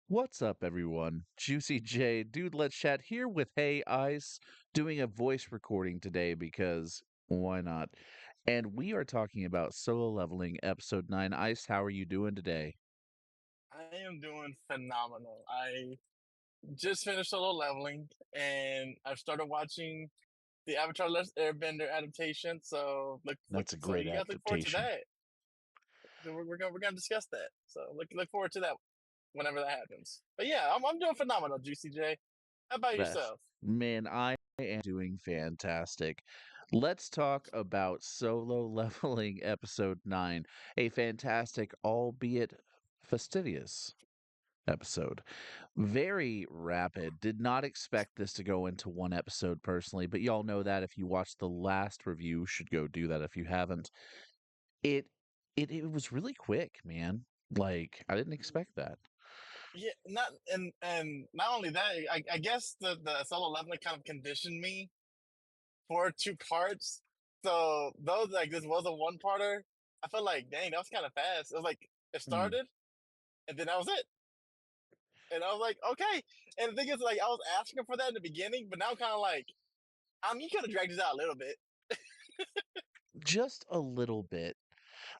What's up, everyone? Juicy J, Dude Let's Chat here with Heyice, doing a voice recording today because why not? And we are talking about Solo Leveling Episode 9. Ice, how are you doing today? I am doing phenomenal. I just finished solo leveling and I've started watching the Avatar Last Airbender adaptation. That's a So great you guys look forward to adaptation. that. So we're gonna discuss that. So look forward to that whenever that happens. But yeah, I'm doing phenomenal, Juicy J. How about Beth. yourself? Man, I am doing fantastic. Let's talk about Solo Leveling Episode 9, a fantastic, albeit fastidious episode. Very rapid. Did not expect this to go into one episode personally, but y'all know that if you watched the last review, should go do that if you haven't. It it was really quick, man. Like I didn't expect that. Yeah, not and not only that, I guess the solo leveling kind of conditioned me for two parts. So those like this was a one parter. I felt like dang, that was kind of fast. It was like it Mm. started and then that was it. And I was like, okay. And the thing is, like, I was asking for that in the beginning, but now kind of like, you could have dragged this out a little bit. Just a little bit.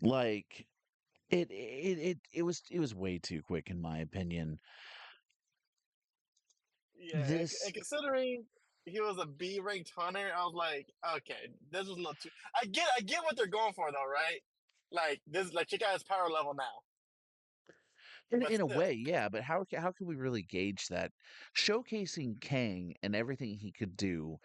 Like it was way too quick in my opinion. Yeah, and This considering he was a B ranked hunter, I was like, okay, this was a little too. I get what they're going for though, right? Like this, like check out his power level now, but in a way, still, yeah, but how can we really gauge that? Showcasing Kang and everything he could do.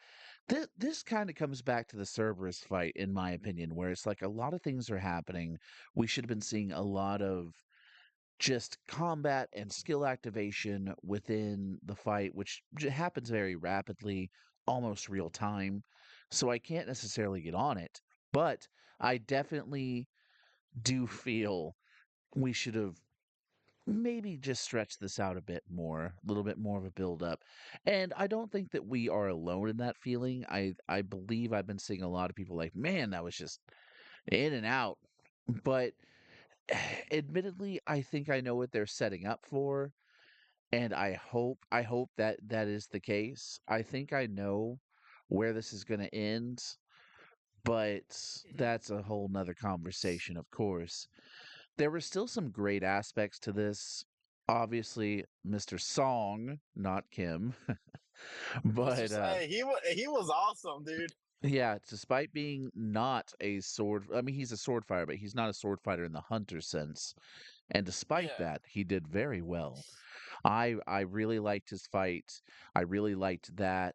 This kind of comes back to the Cerberus fight, in my opinion, where it's like a lot of things are happening. We should have been seeing a lot of just combat and skill activation within the fight, which happens very rapidly, almost real time. So I can't necessarily get on it, but I definitely do feel we should have maybe just stretch this out a bit more, a little bit more of a build up. And I don't think that we are alone in that feeling. I believe I've been seeing a lot of people like, man, that was just in and out. But admittedly, I think I know what they're setting up for, and I hope that that is the case. I think I know where this is going to end, but Mhm. that's a whole nother conversation, of course. There were still some great aspects to this. Obviously, Mr. Song, not Kim, Mr. but Hey, he was awesome, dude. yeah, despite being not a sword, I mean, he's a sword fighter, but he's not a sword fighter in the hunter sense. And despite Yeah, that, he did very well. I really liked his fight. I really liked that.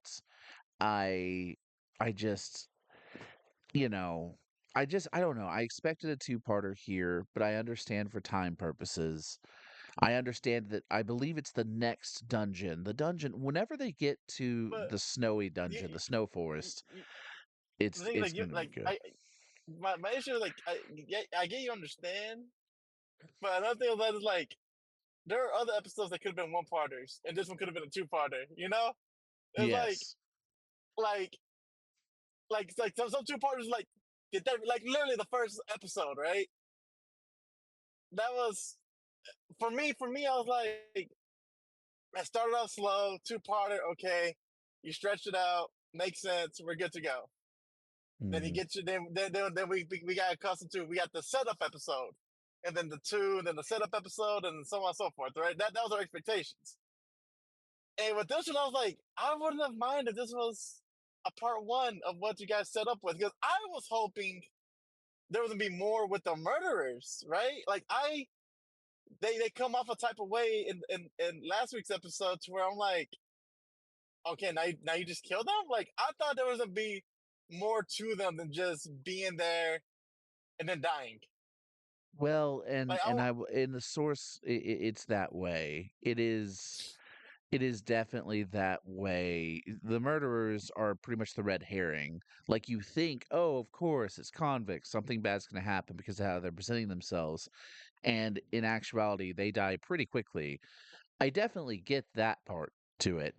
I I just you know, I don't know. I expected a two-parter here, but I understand for time purposes. I understand that I believe it's the next dungeon. The dungeon whenever they get to but the snowy you, dungeon, the snow you, forest, you the it's thing it's like you going to be like good. my issue is like I get you understand, but another thing about it is like there are other episodes that could have been one parters, and this one could have been a two parter. You know, it's Yes. like like some two parters like did that like literally the first episode, right? That was for me. I was like, I started off slow, two parter, okay. You stretched it out, makes sense. We're good to go. Then you Mhm. get you then we got accustomed to we got the setup episode, and then the two, and then the setup episode, and so on and so forth. Right? That was our expectations. And with this one, I was like, I wouldn't have minded if this was a part one of what you guys set up with, because I was hoping there was gonna be more with the murderers, right? Like they come off a type of way in last week's episode to where I'm like, okay, now you just killed them. Like I thought there was gonna be more to them than just being there and then dying. Well, Like and in the source it's that way. It is definitely that way. The murderers are pretty much the red herring. Like you think, oh, of course, it's convicts. Something bad's going to happen because of how they're presenting themselves. And in actuality, they die pretty quickly. I definitely get that part to it.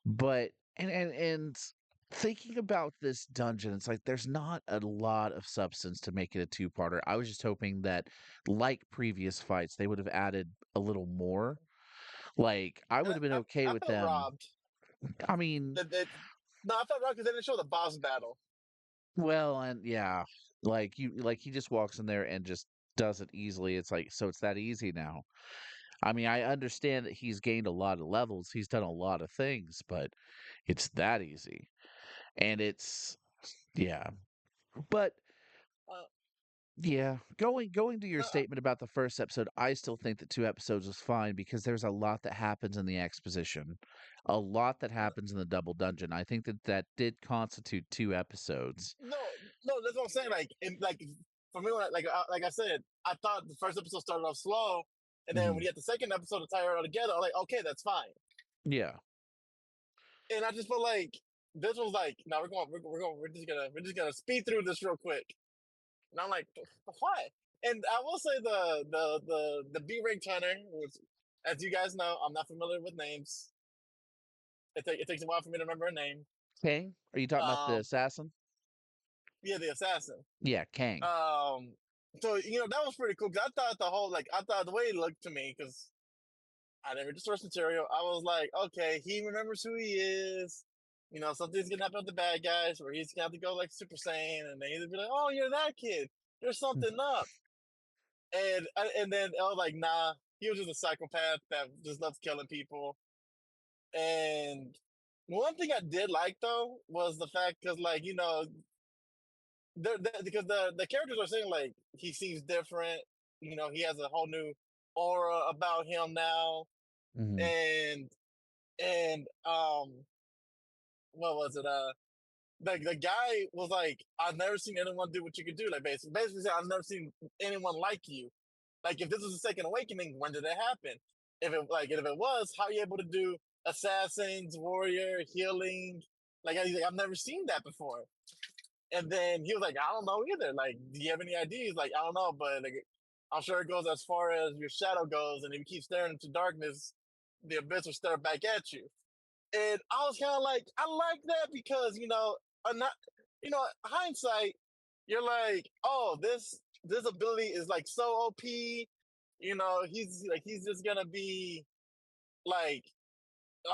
But and thinking about this dungeon, it's like there's not a lot of substance to make it a two-parter. I was just hoping that, like previous fights, they would have added a little more. Like, I would have been okay I with felt them. robbed. I mean, No, I felt robbed because they didn't show the boss battle. well, and yeah, like he just walks in there and just does it easily. It's like, so it's that easy now. I mean, I understand that he's gained a lot of levels. He's done a lot of things, but it's that easy. And it's yeah. But Uh, yeah, going to your no, statement about the first episode, I still think that 2 episodes was fine because there's a lot that happens in the exposition, a lot that happens in the double dungeon. I think that that did constitute 2 episodes. no, no, that's what I'm saying. Like for me, like I said, I thought the first episode started off slow, and then when Mhm. you get the second episode to tie it all together, I'm like, okay, that's fine. Yeah. And I just feel like this was like, no, we're just gonna speed through this real quick. And I'm like, why? And I will say the B rank hunter, which, as you guys know, I'm not familiar with names. It takes a while for me to remember a name. Kang? Are you talking about the Um, assassin? yeah, the assassin. Yeah, Kang. Um, so that was pretty cool because I thought I thought the way he looked to me because I never just source material. I was like, okay, he remembers who he is. Something's gonna happen with the bad guys where he's gonna have to go like Super Saiyan, and then he'll be like, "Oh, you're that kid. There's something up." And then I was like, "Nah, he was just a psychopath that just loves killing people." And one thing I did like though was the fact because because the characters are saying like he seems different. He has a whole new aura about him now, Mhm. and what was it? The guy was like, I've never seen anyone do what you could do. Like basically, said, I've never seen anyone like you. Like if this was a second awakening, when did it happen? If it was, how are you able to do assassins, warrior, healing? Like he's like, I've never seen that before. And then he was like, I don't know either. Like, do you have any ideas? Like, I don't know, but like, I'm sure it goes as far as your shadow goes, and if you keep staring into darkness, the abyss will stare back at you. And I was kind of like, I like that because not hindsight, you're like, oh, this ability is like so OP. He's just gonna be like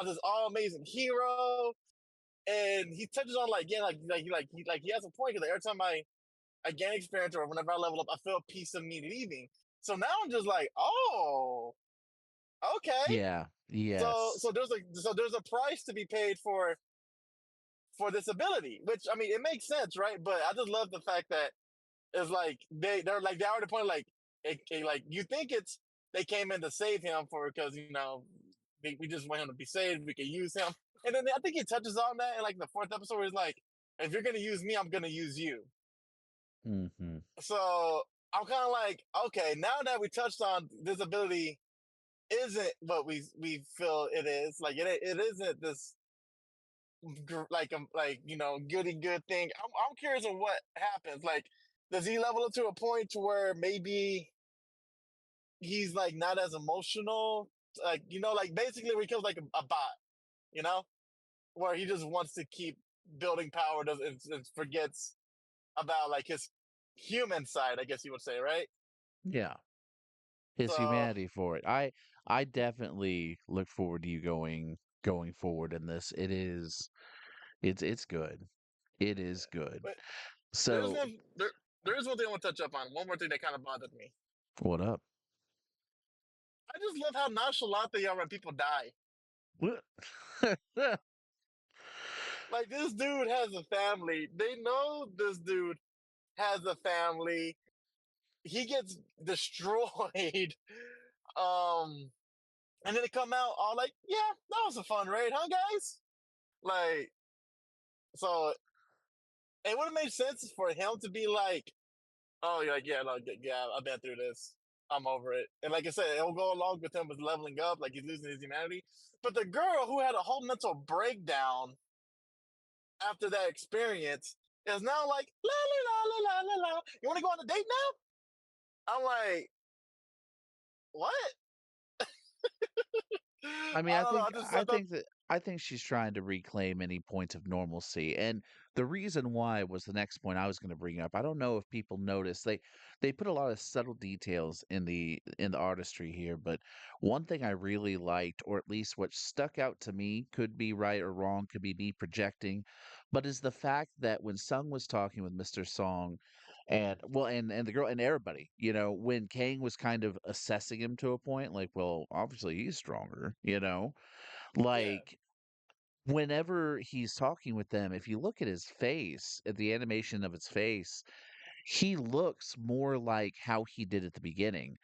this all amazing hero, and he touches on like yeah, he has a point because like, every time I gain experience or whenever I level up, I feel peace of me leaving. So now I'm just like, oh, okay. Yeah. So Yes. so there's a price to be paid for this ability, which I mean it makes sense, right? But I just love the fact that it's like they're like they already pointed like like you think it's they came in to save him for because we just want him to be saved, we can use him, and then I think he touches on that in like the fourth episode where he's like, if you're gonna use me, I'm gonna use you. Mhm. So I'm kind of like, okay, now that we touched on this ability isn't what we feel it is, like it isn't this goody good thing. I'm curious on what happens. Like, does he level up to a point to where maybe he's like not as emotional? Like like basically where he becomes like a bot, you know, where he just wants to keep building power, does and forgets about like his human side, I guess you would say, right? Yeah. His So humanity for it. I definitely look forward to you going forward in this. It's good. It is good. but there's So, one there is one thing I want to touch up on. One more thing that kind of bothered me. what up? I just love how nonchalant they are when people die. What? Like this dude has a family. They know this dude has a family. He gets destroyed. Um, and then they come out all like, "Yeah, that was a fun raid, huh, guys?" Like, so it would have made sense for him to be like, "Oh, you're like, yeah, no, yeah, I've been through this. I'm over it." And like I said, it'll go along with him with leveling up, like he's losing his humanity. But the girl who had a whole mental breakdown after that experience is now like la la la la la la la. You want to go on a date now? I'm like, what? I mean, I don't know. I just I I thought think that. I think she's trying to reclaim any points of normalcy. And the reason why was the next point I was going to bring up. I don't know if people notice they put a lot of subtle details in the artistry here, but one thing I really liked, or at least what stuck out to me, could be right or wrong, could be me projecting, but is the fact that when Sung was talking with Mr. Song and well and the girl and everybody, when Kang was kind of assessing him to a point, like, well, obviously he's stronger, Yeah. like whenever he's talking with them, if you look at his face, at the animation of his face, he looks more like how he did at the beginning.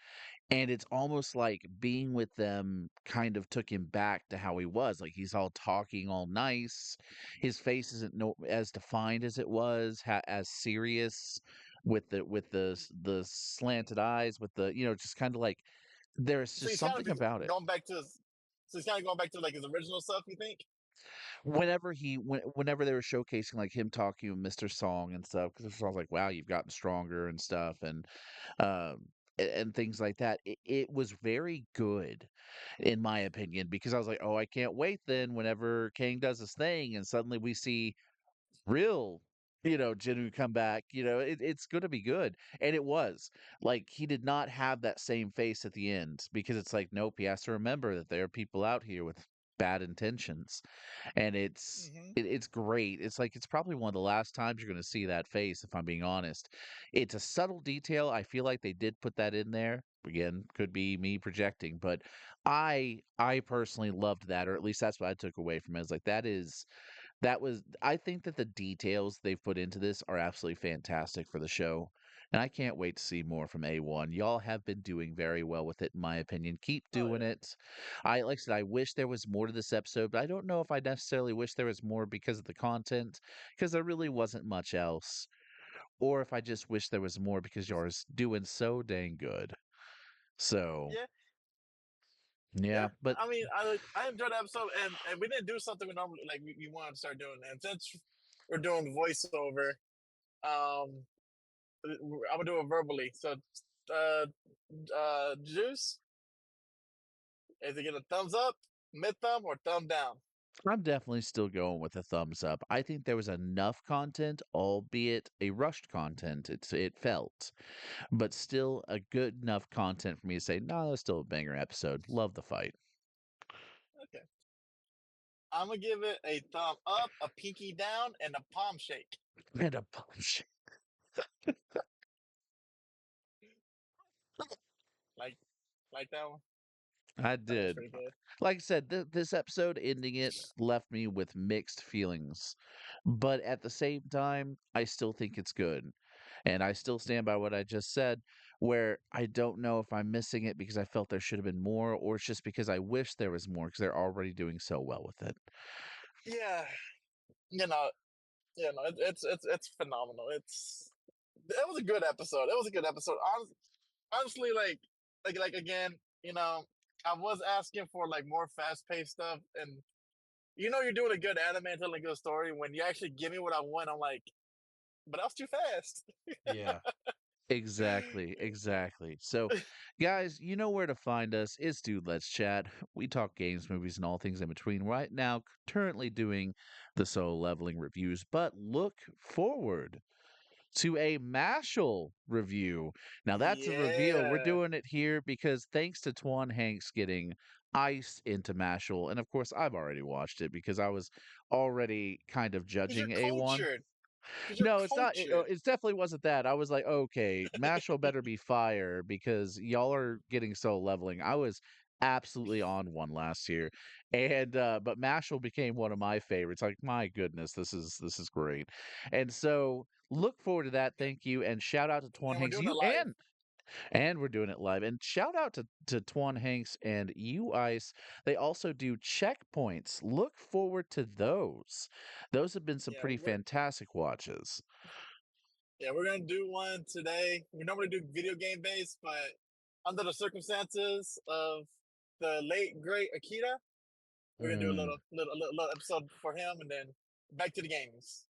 And it's almost like being with them kind of took him back to how he was. Like he's all talking all nice. His face isn't as defined as it was, as serious with the slanted eyes, with the just kind of like there's So just he's kind of something about it. going back to his. So he's kind of going back to like his original stuff. You think? Whenever they were showcasing like him talking with Mr. Song and stuff, because I was like, wow, you've gotten stronger and stuff, um and things like that. It was very good, in my opinion, because I was like, oh, I can't wait then whenever Kang does his thing, and suddenly we see real. Jinwoo come back. It's going to be good, and it was like he did not have that same face at the end because it's like, nope, he has to remember that there are people out here with bad intentions and Hmm. it's great. It's like it's probably one of the last times you're going to see that face, if I'm being honest. It's a subtle detail. I feel like they did put that in there. Again, could be me projecting, but I personally loved that, or at least that's what I took away from it. It's like that was I think that the details they've put into this are absolutely fantastic for the show. And I can't wait to see more from A1. Y'all have been doing very well with it, in my opinion. Keep Oh doing yeah. it. Like I said, I wish there was more to this episode, but I don't know if I necessarily wish there was more because of the content, because there really wasn't much else. Or if I just wish there was more because yours doing so dang good. So Yeah. Yeah. yeah, but I mean, I enjoyed the episode, and we didn't do something we normally like. We wanted to start doing, and since we're doing voiceover, um, I'm gonna do it verbally. So, uh, Juice, is it get a thumbs up, mid thumb, or thumb down? I'm definitely still going with a thumbs up. I think there was enough content, albeit a rushed content. It felt, but still a good enough content for me to say, no, that's still a banger episode. Love the fight. Okay. I'm gonna give it a thumb up, a pinky down, and a palm shake. And a bunch. Like, like that one. I That was did. pretty good. Like I said, this episode ending it left me with mixed feelings. But at the same time, I still think it's good. And I still stand by what I just said, where I don't know if I'm missing it because I felt there should have been more, or it's just because I wish there was more because they're already doing so well with it. Yeah, you know, it's phenomenal. It was a good episode. It was a good episode. Honestly, like again, I was asking for like more fast paced stuff, and you're doing a good anime and telling a good story. When you actually give me what I want, I'm like, but that was too fast. Yeah. Exactly, exactly. So, guys, you know where to find us. It's Dude Let's Chat. We talk games, movies, and all things in between. Right now, currently doing the solo leveling reviews, but look forward to a Mashal review. Now, that's a reveal. We're Yeah, doing it here because thanks to Twan Hanks getting ice into Mashal, and of course, I've already watched it because I was already kind of because you're judging A1. cultured. Because you're No, it's not. cultured. It definitely wasn't that. I was like, okay, Mashal better be fire because y'all are getting so leveling. I was absolutely on one last year, and but Mashal became one of my favorites. Like, my goodness, this is great, and so look forward to that. Thank you, and shout out to Twan And we're Hanks. doing it You live. and we're doing it live. And shout out to Twan Hanks and you Ice. They also do checkpoints. Look forward to those. Those have been some Yeah, pretty fantastic watches. we're gonna do one today. We normally do video game based, but under the circumstances of the late great Akira, we're gonna do a Mm. little episode for him, and then back to the games.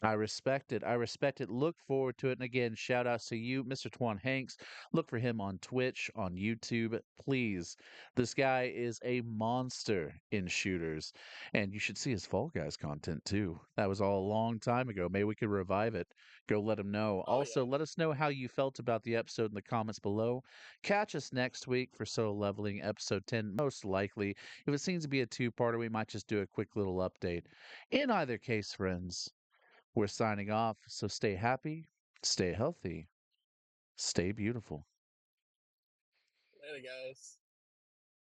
I respect it. I respect it. Look forward to it. And again, shout outs to you, Mr. Twan Hanks. Look for him on Twitch, on YouTube. Please. This guy is a monster in shooters. And you should see his Fall Guys content too. That was all a long time ago. Maybe we could revive it. Go let him know. Oh Also, yeah. let us know how you felt about the episode in the comments below. Catch us next week for Solo Leveling episode 10. Most likely, if it seems to be a two-parter, we might just do a quick little update. In either case, friends, we're signing off, so stay happy, stay healthy, stay beautiful. Later, guys.